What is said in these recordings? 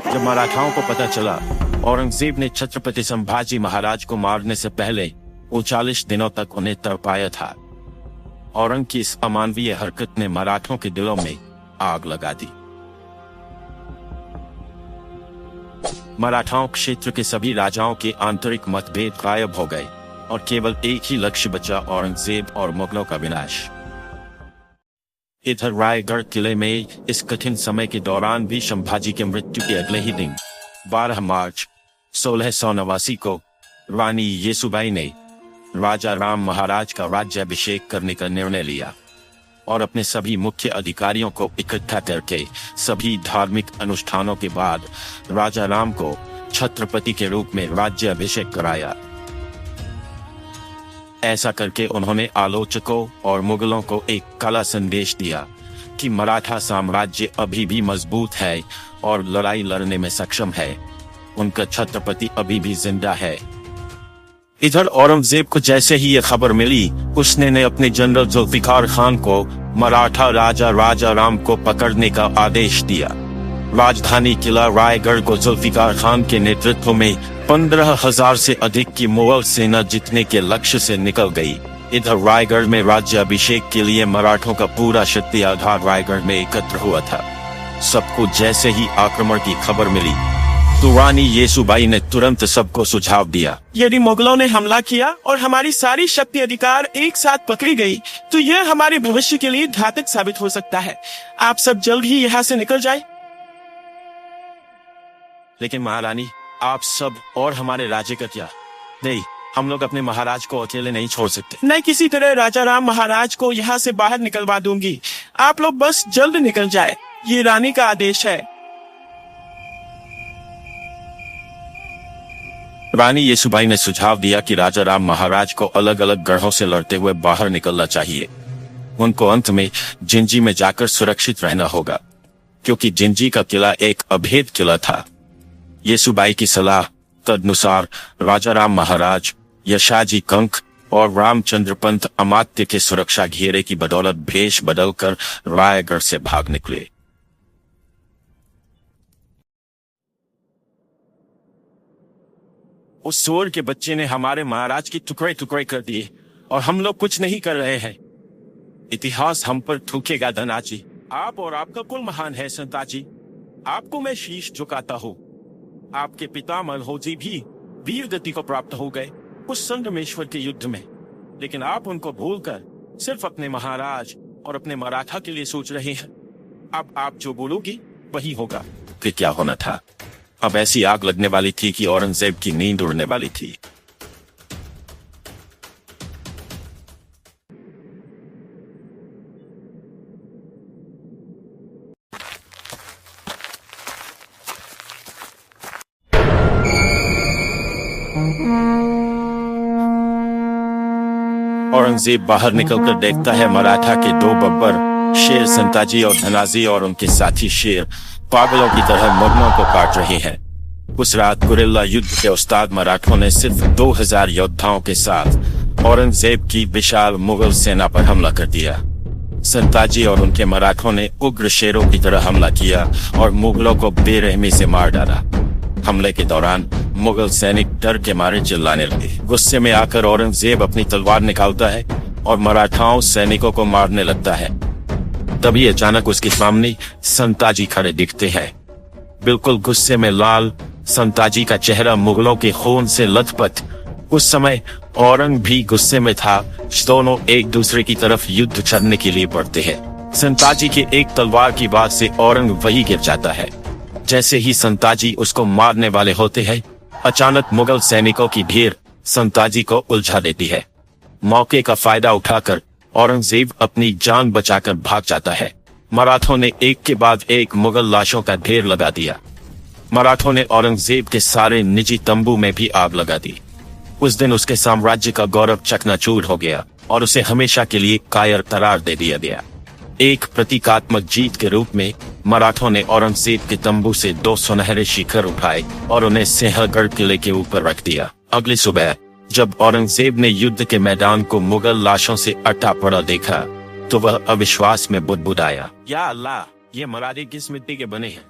जब मराठाओं को पता चला औरंगजेब ने छत्रपति संभाजी महाराज को मारने से पहले 39 दिनों तक उन्हें तड़पाया था। औरंग की इस अमानवीय हरकत ने मराठों के दिलों में आग लगा दी। मराठाओं क्षेत्र के सभी राजाओं के आंतरिक मतभेद गायब हो गए और केवल एक ही लक्ष्य बचा, औरंगजेब और मुगलों का विनाश। इधर रायगढ़ किले में इस कठिन समय के दौरान भी संभाजी की मृत्यु के अगले ही दिन 12 मार्च 1689 को रानी येसुबाई ने राजा राम महाराज का राज्याभिषेक करने का निर्णय लिया और अपने सभी मुख्य अधिकारियों को इकट्ठा करके सभी धार्मिक अनुष्ठानों के बाद राजा राम को छत्रपति के रूप में राज्याभिषेक कराया। ऐसा करके उन्होंने आलोचकों और मुगलों को एक काला संदेश दिया कि मराठा साम्राज्य अभी भी मजबूत है और लड़ाई लड़ने में सक्षम है, उनका छत्रपति अभी भी जिंदा है। इधर औरंगजेब को जैसे ही यह खबर मिली, उसने ने अपने जनरल जुल्फिकार खान को मराठा राजा राम को पकड़ने का आदेश दिया। राजधानी किला रायगढ़ को जुल्फिकार खान के नेतृत्व में 15,000 से अधिक की मुगल सेना जीतने के लक्ष्य से निकल गई। इधर रायगढ़ में राज्याभिषेक के लिए मराठों का पूरा शक्ति आधार रायगढ़ में एकत्र हुआ था। सबको जैसे ही आक्रमण की खबर मिली तो रानी येसुबाई ने तुरंत सबको सुझाव दिया, यदि मुगलों ने हमला किया और हमारी सारी शक्ति अधिकार एक साथ पकड़ी गई तो यह हमारे भविष्य के लिए घातक साबित हो सकता है। आप सब जल्द ही यहाँ से निकल जाएं। लेकिन महारानी, आप सब और हमारे राज्य का क्या? नहीं, हम लोग अपने महाराज को अकेले नहीं छोड़ सकते। मैं किसी तरह राजा राम महाराज को यहाँ से बाहर निकलवा दूंगी। आप लोग बस जल्द निकल जाए, ये रानी का आदेश है। रानी येसुबाई ने सुझाव दिया कि राजा राम महाराज को अलग अलग गढ़ों से लड़ते हुए बाहर निकलना चाहिए। उनको अंत में जिंजी में जाकर सुरक्षित रहना होगा, क्योंकि जिंजी का किला एक अभेद किला था। येसुबाई की सलाह तदनुसार राजा राम महाराज, यशाजी कंक और रामचंद्र पंत अमात्य के सुरक्षा घेरे की बदौलत भेष बदलकर रायगढ़ से भाग निकले। उस सूअर के बच्चे ने हमारे महाराज की टुकड़े टुकड़े कर दिए और हम लोग कुछ नहीं कर रहे हैं। इतिहास हम पर थूकेगा धनाजी। आप और आपका कुल महान है संताजी, आपको मैं शीश झुकाता हूँ। आपके पिता मलहोजी भी वीर गति को प्राप्त हो गए उस संगमेश्वर के युद्ध में, लेकिन आप उनको भूलकर सिर्फ अपने महाराज और अपने मराठा के लिए सोच रहे हैं। अब आप जो बोलोगी वही होगा। फिर क्या होना था? अब ऐसी आग लगने वाली थी कि औरंगजेब की नींद उड़ने वाली थी। औरंगजेब बाहर निकलकर देखता है मराठा के 2 बब्बर शेर संताजी और धनाजी और उनके साथी शेर पागलों की तरह मुगलों को काट रहे हैं। उस रात गुरिल्ला युद्ध के उस्ताद मराठों ने सिर्फ 2000 योद्धाओं के साथ औरंगजेब की विशाल मुगल सेना पर हमला कर दिया। संताजी और उनके मराठों ने उग्र शेरों की तरह हमला किया और मुगलों को बेरहमी से मार डाला। हमले के दौरान मुगल सैनिक डर के मारे चिल्लाने लगे। गुस्से में आकर औरंगजेब अपनी तलवार निकालता है और मराठाओं सैनिकों को मारने लगता है। तभी अचानक उसके सामने संताजी खड़े दिखते हैं। बिल्कुल गुस्से में लाल संताजी का चेहरा मुगलों के खून से लथपथ। उस समय औरंग भी गुस्से में था। दोनों एक दूसरे की तरफ युद्ध छड़ने के लिए बढ़ते हैं। संताजी के एक तलवार की बात से औरंग वही गिर जाता है। जैसे ही संताजी उसको मारने वाले होते हैं, अचानक मुगल सैनिकों की भीड़ संताजी को उलझा देती है। मौके का फायदा उठाकर औरंगजेब अपनी जान बचाकर भाग जाता है। मराठों ने एक के बाद एक मुगल लाशों का ढेर लगा दिया। मराठों ने औरंगजेब के सारे निजी तंबू में भी आग लगा दी। उस दिन उसके साम्राज्य का गौरव चकनाचूर हो गया और उसे हमेशा के लिए कायर करार दे दिया गया। एक प्रतीकात्मक जीत के रूप में मराठों ने औरंगजेब के तंबू से 2 सुनहरे शिखर उठाए और उन्हें सिंहगढ़ किले के ऊपर रख दिया। अगली सुबह जब औरंगजेब ने युद्ध के मैदान को मुगल लाशों से अटा पड़ा देखा तो वह अविश्वास में बुदबुदाया, या अल्लाह, ये मराठे किस मिट्टी के बने हैं?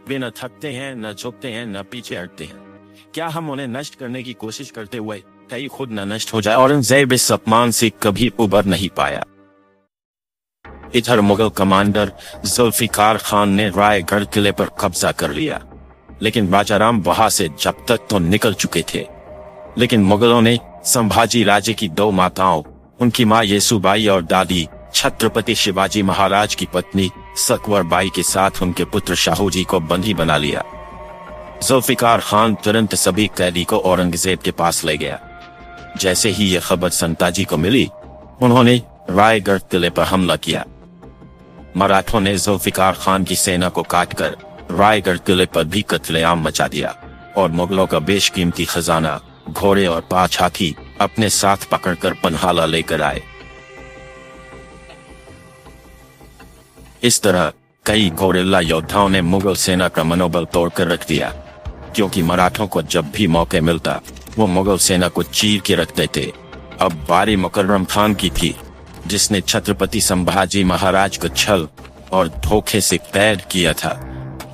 वे न थकते हैं, न झुकते हैं, न पीछे हटते हैं। क्या हम उन्हें नष्ट करने की कोशिश करते हुए कहीं खुद न नष्ट हो जाए? औरंगजेब इस अपमान से कभी उबर नहीं पाया। इधर मुगल कमांडर जुल्फिकार खान ने रायगढ़ किले पर कब्जा कर लिया, लेकिन राजाराम वहां से जब तक तो निकल चुके थे। लेकिन मुगलों ने संभाजी राजे की दो माताओं, उनकी मां येसुबाई और दादी छत्रपति शिवाजी महाराज की पत्नी सकवरबाई के साथ उनके पुत्र शाहू जी को बंदी बना लिया। जुल्फिकार खान तुरंत सभी कैदी को औरंगजेब के पास ले गया। जैसे ही यह खबर संताजी को मिली, उन्होंने रायगढ़ किले पर हमला किया। मराठों ने जुल्फिकार खान की सेना को काटकर रायगढ़ किले पर भी कत्लेआम मचा दिया और मुगलों का बेशकीमती खजाना, घोड़े और 5 हाथी अपने साथ पकड़कर पन्हाला लेकर आए। इस तरह कई गोरिल्ला योद्धाओं ने मुगल सेना का मनोबल तोड़कर रख दिया, क्योंकि मराठों को जब भी मौके मिलता वो मुगल सेना को चीर के रख देते। अब बारी मुकर्रम खान की थी, जिसने छत्रपति संभाजी महाराज को छल और धोखे से कैद किया था।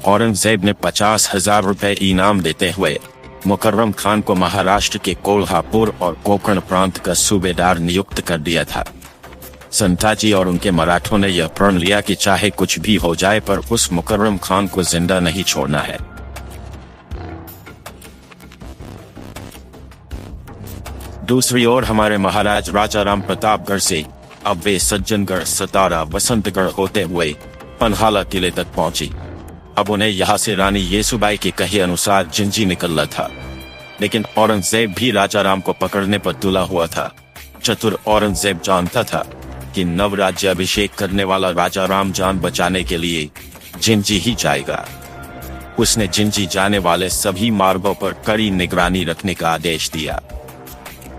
औरंगजेब ने 50,000 रुपए इनाम देते हुए मुकर्रम खान को महाराष्ट्र के कोल्हापुर और कोंकण प्रांत का सूबेदार नियुक्त कर दिया था। संताजी और उनके मराठों ने यह प्रण लिया कि चाहे कुछ भी हो जाए, पर उस मुकर्रम खान को जिंदा नहीं छोड़ना है। दूसरी ओर हमारे महाराज राजाराम प्रतापगढ़ से अब वे सज्जनगढ़, सतारा, वसंतगढ़ होते हुए पन्हाला किले तक पहुंची। अब उन्हें यहाँ से रानी येसुबाई के कहे अनुसार जिंजी निकलना था, लेकिन औरंगजेब भी राजाराम को पकड़ने पर तुला हुआ था। चतुर औरंगजेब जानता था कि नवराज्य अभिषेक करने वाला राजाराम जान बचाने के लिए जिंजी ही जाएगा। उसने जिंजी जाने वाले सभी मार्गों पर कड़ी निगरानी रखने का आदेश दिया।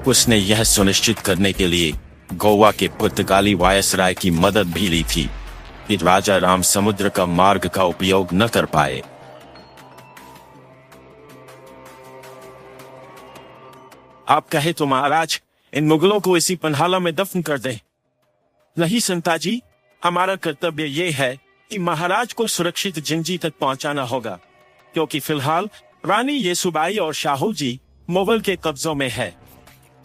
उसने यह सुनिश्चित करने के लिए गोवा के पुर्तगाली वायसराय की मदद भी ली थी कि राजाराम समुद्र का मार्ग का उपयोग न कर पाए। आप कहे तो महाराज इन मुगलों को इसी पन्हाला में दफन कर दें। नहीं संताजी, हमारा कर्तव्य ये है कि महाराज को सुरक्षित जिंजी तक पहुंचाना होगा, क्योंकि फिलहाल रानी येसुबाई और शाहू जी मुगल के कब्जों में है।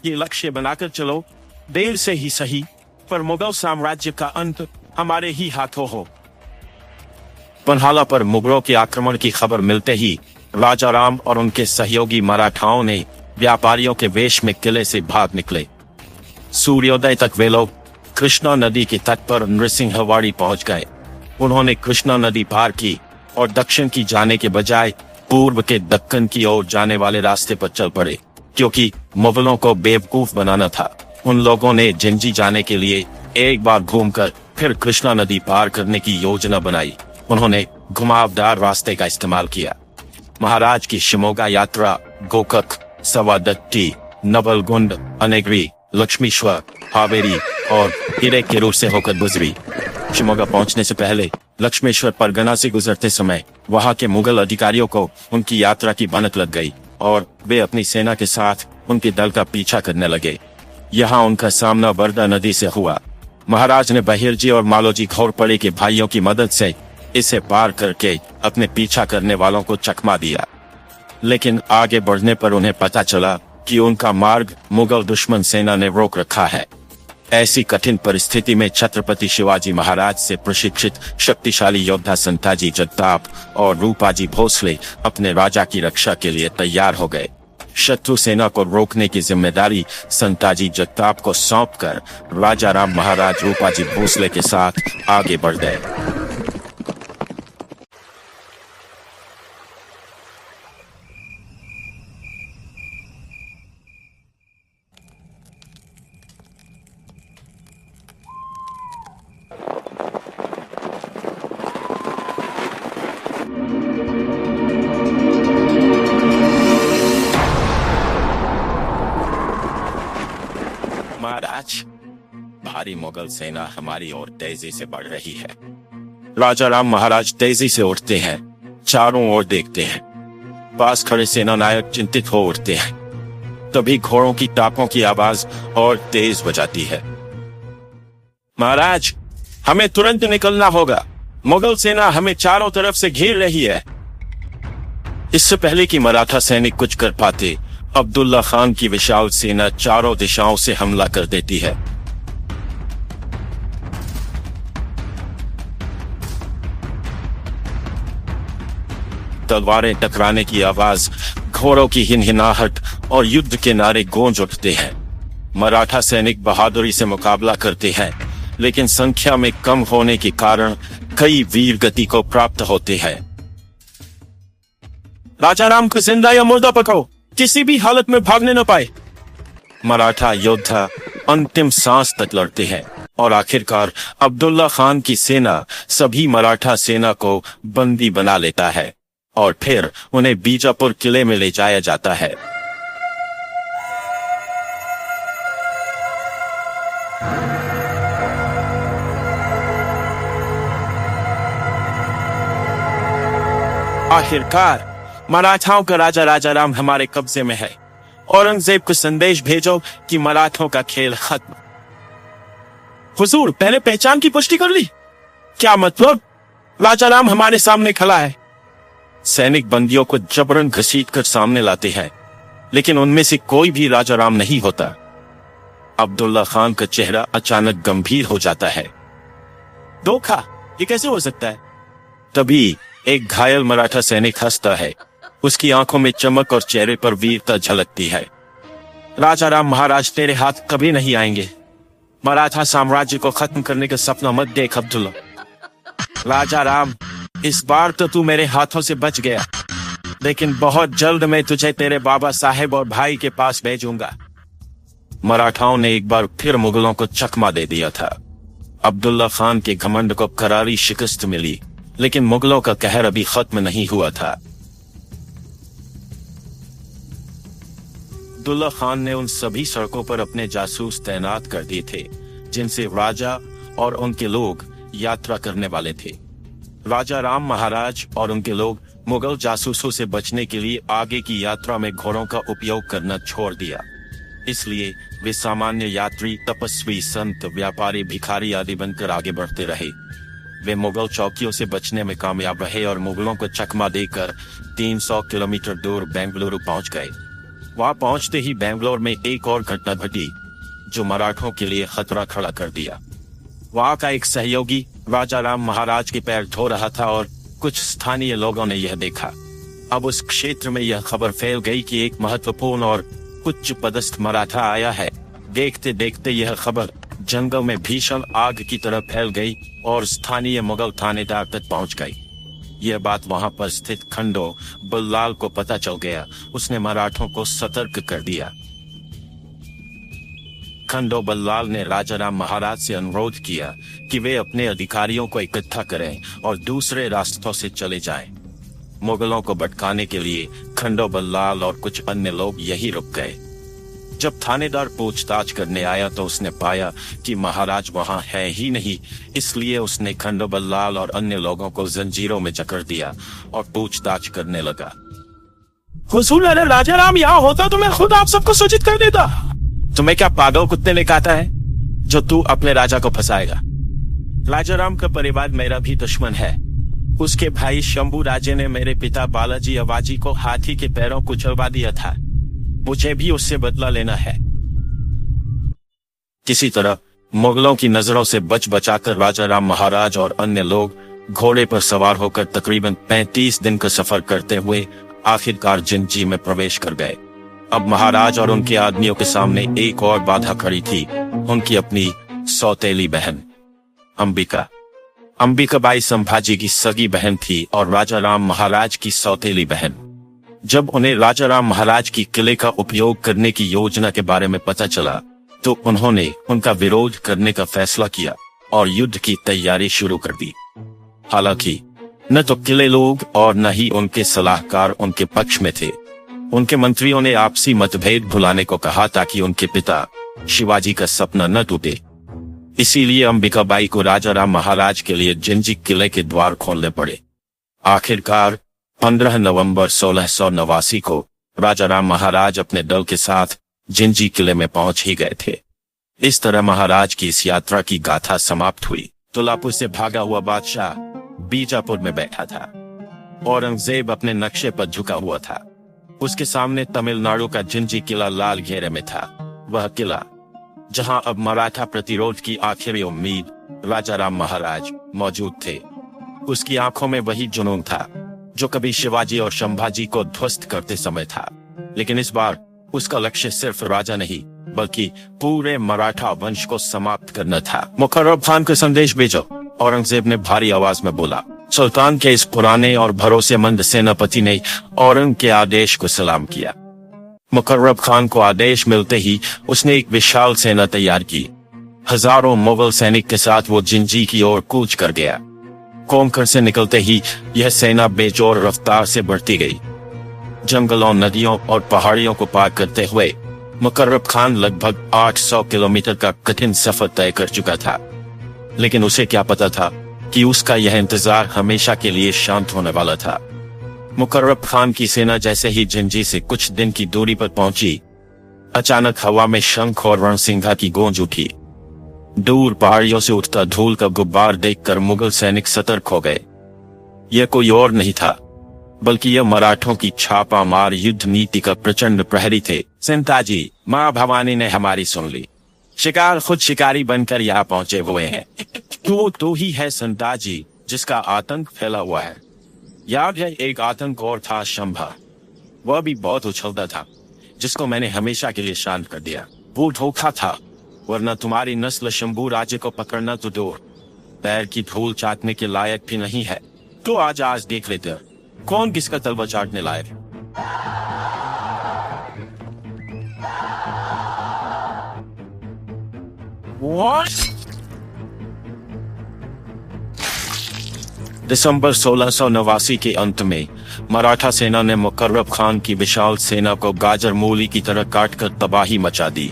ये लक्ष्य बनाकर चलो, देर से ही सही, पर मुगल साम्राज्य का अंत हमारे ही हाथों हो। पन्हाला पर मुगलों के आक्रमण की खबर मिलते ही राजाराम और उनके सहयोगी मराठाओं ने व्यापारियों के वेश में किले से भाग निकले। सूर्योदय तक वे लोग कृष्णा नदी के तट पर नृसिंहवाड़ी पहुंच गए। उन्होंने कृष्णा नदी पार की और दक्षिण की जाने के बजाय पूर्व के दक्कन की ओर जाने वाले रास्ते पर चल पड़े, क्योंकि मुगलों को बेवकूफ बनाना था। उन लोगों ने जिंजी जाने के लिए एक बार घूमकर फिर कृष्णा नदी पार करने की योजना बनाई। उन्होंने घुमावदार रास्ते का इस्तेमाल किया। महाराज की शिमोगा यात्रा गोकक, सवादत्ती, नवलगुंड, अनेगरी, लक्ष्मीश्वर, हावेरी और हिरेकेरूर से होकर गुजरी। शिमोगा पहुंचने से पहले लक्ष्मेश्वर परगना से गुजरते समय वहां के मुगल अधिकारियों को उनकी यात्रा की भनक लग गई और वे अपनी सेना के साथ उनके दल का पीछा करने लगे। यहाँ उनका सामना बरदा नदी से हुआ। महाराज ने बहिरजी और मालोजी घोरपड़े के भाइयों की मदद से इसे पार करके अपने पीछा करने वालों को चकमा दिया, लेकिन आगे बढ़ने पर उन्हें पता चला कि उनका मार्ग मुगल दुश्मन सेना ने रोक रखा है। ऐसी कठिन परिस्थिति में छत्रपति शिवाजी महाराज से प्रशिक्षित शक्तिशाली योद्धा संताजी जगताप और रूपाजी भोसले अपने राजा की रक्षा के लिए तैयार हो गए। शत्रु सेना को रोकने की जिम्मेदारी संताजी जगताप को सौंपकर राजाराम महाराज रूपाजी भोसले के साथ आगे बढ़ गए। महाराज, भारी मुगल सेना हमारी ओर तेजी से बढ़ रही है। राजाराम महाराज तेजी से उठते हैं, चारों ओर देखते हैं। पास खड़े सेना नायक चिंतित हो उठते हैं। तभी घोड़ों की टापों की आवाज और तेज बजाती है। महाराज, हमें तुरंत निकलना होगा। मुगल सेना हमें चारों तरफ से घेर रही है। इससे पहले कि मराठा सैनिक कुछ कर पाते, अब्दुल्ला खान की विशाल सेना चारों दिशाओं से हमला कर देती है। तलवारें टकराने की आवाज, घोड़ों की हिनहिनाहट और युद्ध के नारे गूंज उठते हैं। मराठा सैनिक बहादुरी से मुकाबला करते हैं, लेकिन संख्या में कम होने के कारण कई वीर गति को प्राप्त होते हैं। राजाराम को जिंदा या मुर्दा पकड़ो, किसी भी हालत में भागने न पाए। मराठा योद्धा अंतिम सांस तक लड़ते हैं और आखिरकार अब्दुल्ला खान की सेना सभी मराठा सेना को बंदी बना लेता है और फिर उन्हें बीजापुर किले में ले जाया जाता है। आखिरकार मराठाओं का राजा राजाराम हमारे कब्जे में है। औरंगजेब को संदेश भेजो कि मराठों का खेल खत्म। हुजूर, पहले पहचान की पुष्टि कर ली? क्या मतलब? राजाराम हमारे सामने खड़ा है। सैनिक बंदियों को जबरन घसीटकर सामने लाते हैं, लेकिन उनमें से कोई भी राजाराम नहीं होता। अब्दुल्ला खान का चेहरा अचानक गंभीर हो जाता है। धोखा, ये कैसे हो सकता है? तभी एक घायल मराठा सैनिक हंसता है। उसकी आंखों में चमक और चेहरे पर वीरता झलकती है। राजाराम महाराज, तेरे हाथ कभी नहीं आएंगे। मराठा साम्राज्य को खत्म करने का सपना मत देख अब्दुल्ला। राजाराम, इस बार तो तू मेरे हाथों से बच गया, लेकिन बहुत जल्द मैं तुझे तेरे बाबा साहेब और भाई के पास भेजूंगा। मराठाओं ने एक बार फिर मुगलों को चकमा दे दिया था। अब्दुल्ला खान के घमंड को करारी शिकस्त मिली, लेकिन मुगलों का कहर अभी खत्म नहीं हुआ था। अब्दुल्ला खान ने उन सभी सड़कों पर अपने जासूस तैनात कर दिए थे जिनसे राजा और उनके लोग यात्रा करने वाले थे। राजा राम महाराज और उनके लोग मुगल जासूसों से बचने के लिए आगे की यात्रा में घोड़ों का उपयोग करना छोड़ दिया। इसलिए वे सामान्य यात्री, तपस्वी, संत, व्यापारी, भिखारी आदि बनकर आगे बढ़ते रहे। वे मुगल चौकियों से बचने में कामयाब रहे और मुगलों को चकमा देकर 300 किलोमीटर दूर बेंगलुरु पहुंच गए। वहां पहुंचते ही बेंगलोर में एक और घटना घटी जो मराठों के लिए खतरा खड़ा कर दिया। वहां का एक सहयोगी राजा राम महाराज के पैर धो रहा था और कुछ स्थानीय लोगों ने यह देखा। अब उस क्षेत्र में यह खबर फैल गई कि एक महत्वपूर्ण और उच्च पदस्थ मराठा आया है। देखते देखते यह खबर जंगल में भीषण आग की तरह फैल गई और स्थानीय मुगल थानेदार तक पहुंच गई। यह बात वहां पर स्थित खंडो बल्लाल को पता चल गया। उसने मराठों को सतर्क कर दिया। खंडो बल्लाल ने राजाराम महाराज से अनुरोध किया कि वे अपने अधिकारियों को इकट्ठा करें और दूसरे रास्तों से चले जाएं। मुगलों को भटकाने के लिए खंडो बल्लाल और कुछ अन्य लोग यही रुक गए। जब थानेदार पूछताछ करने आया तो उसने पाया कि महाराज वहां है ही नहीं। इसलिए उसने खंडो बल्लाल और अन्य लोगों को जंजीरों में जकड़ दिया और पूछताछ करने लगा। हुजूर, अरे राजाराम यहाँ होता तो मैं खुद आप सबको सूचित कर देता। तुम्हें क्या पागल कुत्ते ने काटा है जो तू अपने राजा को फंसाएगा? राजाराम का परिवार मेरा भी दुश्मन है। उसके भाई शंभू राजे ने मेरे पिता बालाजी अवाजी को हाथी के पैरों को कुचलवा दिया था। मुझे भी उससे बदला लेना है। किसी तरह मुगलों की नजरों से बच बचाकर राजाराम महाराज और अन्य लोग घोड़े पर सवार होकर तकरीबन 35 दिन का सफर करते हुए आखिरकार जिंजी में प्रवेश कर गए। अब महाराज और उनके आदमियों के सामने एक और बाधा खड़ी थी, उनकी अपनी सौतेली बहन अंबिका। अंबिकाबाई संभाजी की सगी बहन थी और राजाराम महाराज की सौतेली बहन। जब उन्हें राजाराम महाराज की किले का उपयोग करने की योजना के बारे में पता चला तो उन्होंने उनका विरोध करने का फैसला किया और युद्ध की तैयारी शुरू कर दी। हालांकि न तो किले लोग और न ही उनके सलाहकार उनके पक्ष में थे। उनके मंत्रियों ने आपसी मतभेद भुलाने को कहा ताकि उनके पिता शिवाजी का सपना न टूटे। इसीलिए अंबिकाबाई को राजाराम महाराज के लिए जिंजी किले के द्वार खोलने पड़े। आखिरकार 15 नवंबर 1689 को राजाराम महाराज अपने दल के साथ जिंजी किले में पहुंच ही गए थे। इस तरह महाराज की इस यात्रा की गाथा समाप्त हुई। तुलापुर से भागा हुआ बादशाह बीजापुर में बैठा था। औरंगजेब अपने नक्शे पर झुका हुआ था। उसके सामने तमिलनाडु का जिंजी किला लाल घेरे में था। वह किला जहां अब मराठा प्रतिरोध की आखिरी उम्मीद राजा राम महाराज मौजूद थे। उसकी आंखों में वही जुनून था जो कभी शिवाजी और संभाजी को ध्वस्त करते समय था। लेकिन इस बार उसका लक्ष्य सिर्फ राजा नहीं बल्कि पूरे मराठा वंश को समाप्त करना था। मुकर्रम खान को संदेश भेजो, औरंगजेब ने भारी आवाज में बोला। सुल्तान के इस पुराने और भरोसेमंद सेनापति ने औरंग के आदेश को सलाम किया। मुकर्रम खान को आदेश मिलते ही उसने एक विशाल सेना तैयार की। हजारों मुगल सैनिक के साथ वो जिंजी की ओर कूच कर गया। कोमकर से निकलते ही यह सेना बेजोर रफ्तार से बढ़ती गई। जंगलों, नदियों और पहाड़ियों को पार करते हुए मुकर्रम खान लगभग 800 किलोमीटर का कठिन सफर तय कर चुका था। लेकिन उसे क्या पता था कि उसका यह इंतजार हमेशा के लिए शांत होने वाला था। मुकर्रम खान की सेना जैसे ही जिंजी से कुछ दिन की दूरी पर पहुंची, अचानक हवा में शंख और रणसिंघा की गूंज उठी। दूर पहाड़ियों से उठता धूल का गुब्बार देखकर मुगल सैनिक सतर्क हो गए। यह कोई और नहीं था बल्कि यह मराठों की छापा मार युद्ध नीति का प्रचंड प्रहरी थे। संताजी, माँ भवानी ने हमारी सुन ली। शिकार खुद शिकारी बनकर यहाँ पहुंचे हुए हैं। तो ही है संताजी जिसका आतंक फैला हुआ है। याद है एक आतंक और था शंभा, वह भी बहुत उछलता था जिसको मैंने हमेशा के लिए शांत कर दिया। वो धोखा था, वरना तुम्हारी नस्ल शंभू राज्य को पकड़ना तो दूर, पैर की धूल चाटने के लायक भी नहीं है। तो आज देख लेते हैं कौन किसका तलवा चाटने लायक है। दिसंबर 1689 के अंत में मराठा सेना ने मुकर्रम खान की विशाल सेना को गाजर मूली की तरह काटकर तबाही मचा दी।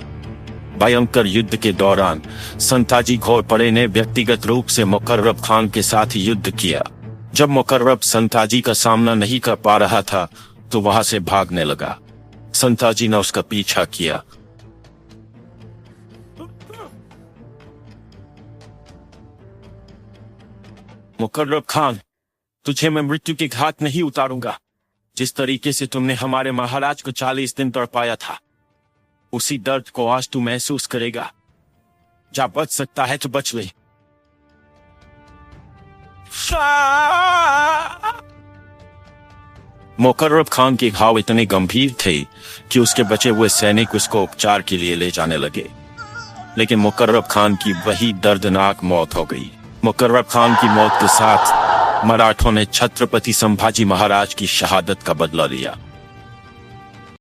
भयंकर युद्ध के दौरान संताजी घोरपड़े ने व्यक्तिगत रूप से मुकर्रम खान के साथ युद्ध किया। जब मुकर्रम संताजी का सामना नहीं कर पा रहा था तो वहां से भागने लगा। संताजी ने उसका पीछा किया। मुकर्रम खान, तुझे मैं मृत्यु के घाट नहीं उतारूंगा। जिस तरीके से तुमने हमारे महाराज को 40 दिन तड़पाया था, उसी दर्द को आज तू महसूस करेगा। जा बच सकता है तो बच ले। मुकर्रम खान के घाव इतने गंभीर थे कि उसके बचे हुए सैनिक उसको उपचार के लिए ले जाने लगे। लेकिन मुकर्रम खान की वही दर्दनाक मौत हो गई। मुकर्रम खान की मौत के साथ मराठों ने छत्रपति संभाजी महाराज की शहादत का बदला लिया।